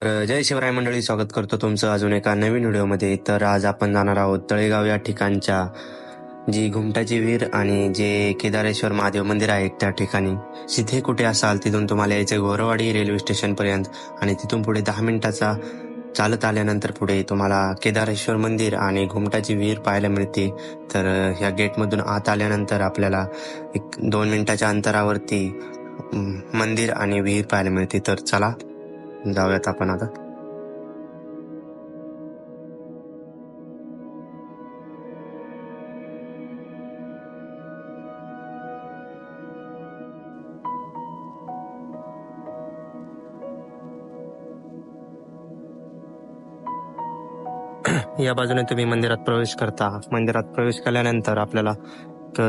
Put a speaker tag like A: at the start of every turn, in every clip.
A: जय शिवराय मंडळी, स्वागत करतो तुमचं अजून एका नवीन व्हिडिओमध्ये. तर आज आपण जाणार आहोत तळेगाव या ठिकाणच्या जी घुमटाची विहीर आणि जे केदारेश्वर महादेव मंदिर आहे त्या ठिकाणी. जिथे कुठे असाल तिथून तुम्हाला यायचं घोरवाडी रेल्वे स्टेशन पर्यंत, आणि तिथून पुढे 10 मिनिटाचा चालत आल्यानंतर पुढे तुम्हाला केदारेश्वर मंदिर आणि घुमटाची विहीर पाहायला मिळते. तर ह्या गेटमधून आत आल्यानंतर आपल्याला 1-2 मिनिटाच्या अंतरावरती मंदिर आणि विहीर पाहायला मिळते. तर चला जाऊयात आपण आता. या बाजूने तुम्ही मंदिरात प्रवेश करता. मंदिरात प्रवेश केल्यानंतर आपल्याला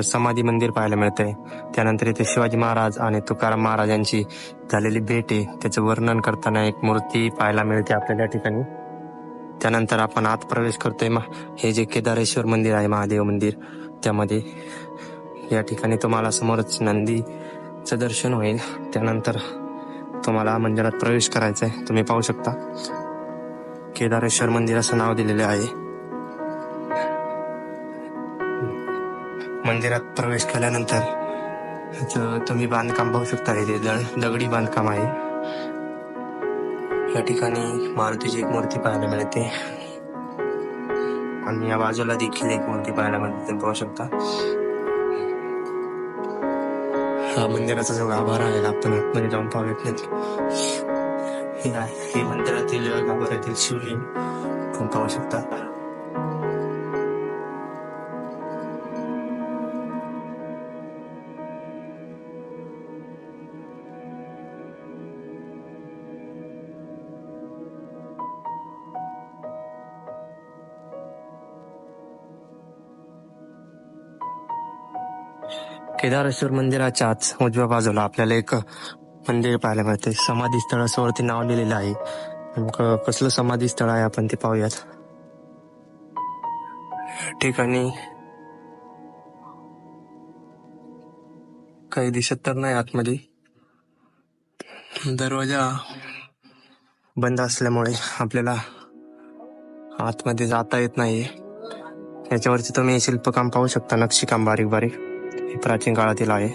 A: समाधी मंदिर पाहायला मिळतंय. त्यानंतर इथे शिवाजी महाराज आणि तुकाराम महाराजांची झालेली भेट आहे, त्याचं वर्णन करताना एक मूर्ती पाहायला मिळते आपल्याला या ठिकाणी. त्यानंतर आपण आत प्रवेश करतोय. हे जे केदारेश्वर मंदिर आहे, महादेव मंदिर, त्यामध्ये या ठिकाणी तुम्हाला समोरच नंदीचं दर्शन होईल. त्यानंतर तुम्हाला मंदिरात प्रवेश करायचा आहे. तुम्ही पाहू शकता केदारेश्वर मंदिर असं नाव दिलेलं आहे. मंदिरात प्रवेश केल्यानंतर तुम्ही बांधकाम पाहू शकता. हे दगडी बांधकाम आहे. या ठिकाणी मारुतीची एक मूर्ती पाहायला मिळते आणि या बाजूला देखील एक मूर्ती पाहायला मिळते, तुम्ही पाहू शकता. हा मंदिराचा जो गाभारा आहे आपण आतमध्ये जाऊन पाहूयात. हे मंदिरातील गाभाऱ्यातील शिवलिंग आपण पाहू शकता. केदारेश्वर मंदिराच्या आत उजव्या बाजूला आपल्याला एक मंदिर पाहायला मिळते. समाधी स्थळ असं वरती नाव लिहिलेलं आहे. नेमकं कसलं समाधी स्थळ आहे आपण ते पाहूयात. ठिकाणी काही दिसत तर नाही आतमध्ये. दरवाजा बंद असल्यामुळे आपल्याला आतमध्ये जाता येत नाहीये. याच्यावरती तुम्ही शिल्पकाम पाहू शकता, नक्षीकाम बारीक बारीक. हे प्राचीन काळातील आहे.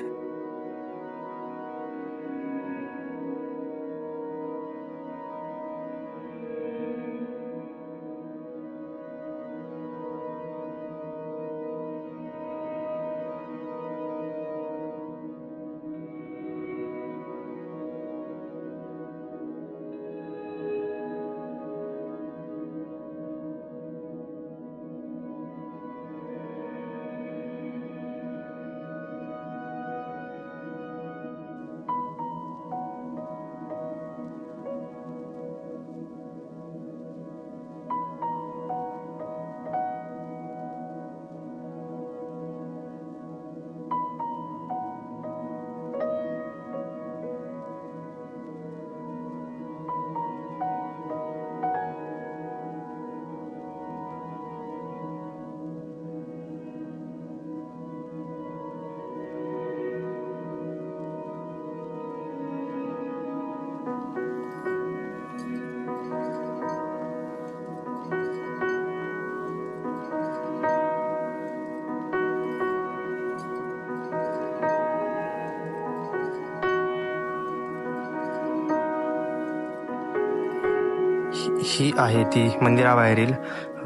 A: ही आहे ती मंदिराबाहेरील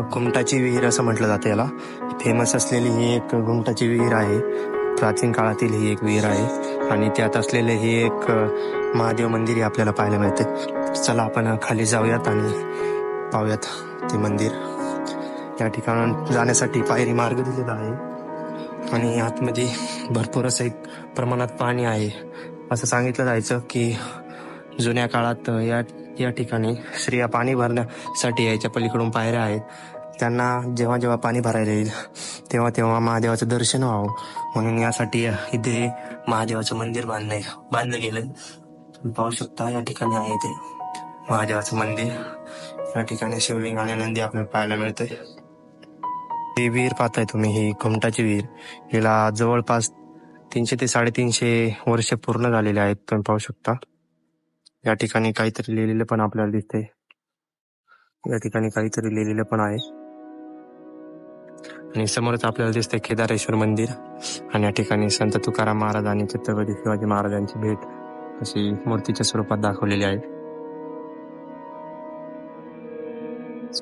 A: घुमटाची विहीर असं म्हटलं जातं याला. फेमस असलेली ही एक घुमटाची विहीर आहे. प्राचीन काळातील ही एक विहीर आहे आणि त्यात असलेले हे एक महादेव मंदिर आपल्याला पाहायला मिळते. चला आपण खाली जाऊयात आणि पाहूयात ते मंदिर. या ठिकाणी जाण्यासाठी पायरी मार्ग दिलेला आहे आणि आतमध्ये भरपूर असं एक प्रमाणात पाणी आहे. असं सांगितलं जायचं की जुन्या काळात या ठिकाणी स्त्रिया पाणी भरण्यासाठी यायच्या. पलीकडून पायऱ्या आहेत. त्यांना जेव्हा जेव्हा पाणी भरायला येईल तेव्हा तेव्हा महादेवाचं दर्शन व्हावं म्हणून यासाठी इथे महादेवाचं मंदिर बांधलं गेलं. तुम्ही पाहू शकता या ठिकाणी आहे ते महादेवाचं मंदिर. या ठिकाणी शिवलिंग आणि नंदी आपल्याला पाहायला मिळतंय. ही विहीर पाहताय तुम्ही, ही घुमटाची विहीर. हिला जवळपास 300 ते 350 वर्ष पूर्ण झालेले आहेत. तुम्ही पाहू शकता. या ठिकाणी काहीतरी लिहिलेलं पण आपल्याला दिसतंय. या ठिकाणी काहीतरी लिहिलेलं पण आहे. आणि समोरच आपल्याला दिसतंय केदारेश्वर मंदिर आणि या ठिकाणी संत तुकाराम महाराज आणि छत्रपती शिवाजी महाराजांची भेट अशी मूर्तीच्या स्वरूपात दाखवलेली आहे.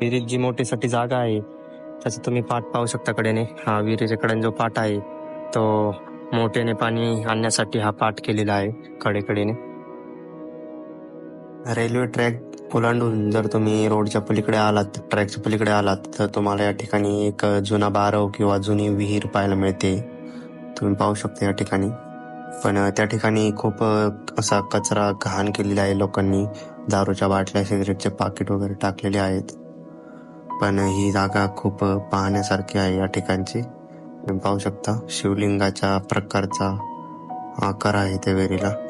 A: विहिरीत जी मोठीसाठी जागा आहे त्याचा तुम्ही पाट पाहू शकता कडेने. हा विहिरीच्या कडेने जो पाट आहे तो मोठ्याने पाणी आणण्यासाठी हा पाट केलेला आहे कडेकडेने. रेल्वे ट्रॅक ओलांडून जर तुम्ही रोडच्या पलीकडे आलात, ट्रॅकच्या पलीकडे आलात, तर तुम्हाला या ठिकाणी एक जुना बारव किंवा जुनी विहीर पाहायला मिळते. तुम्ही पाहू शकता या ठिकाणी. पण त्या ठिकाणी खूप असा कचरा घाण केलेला आहे लोकांनी. दारूच्या बाटल्या, सिगरेटचे पाकिट वगैरे टाकलेले आहेत. पण ही जागा खूप पाहण्यासारखी आहे या ठिकाणची. तुम्ही पाहू शकता शिवलिंगाच्या प्रकारचा आकार आहे त्या विहिरीला.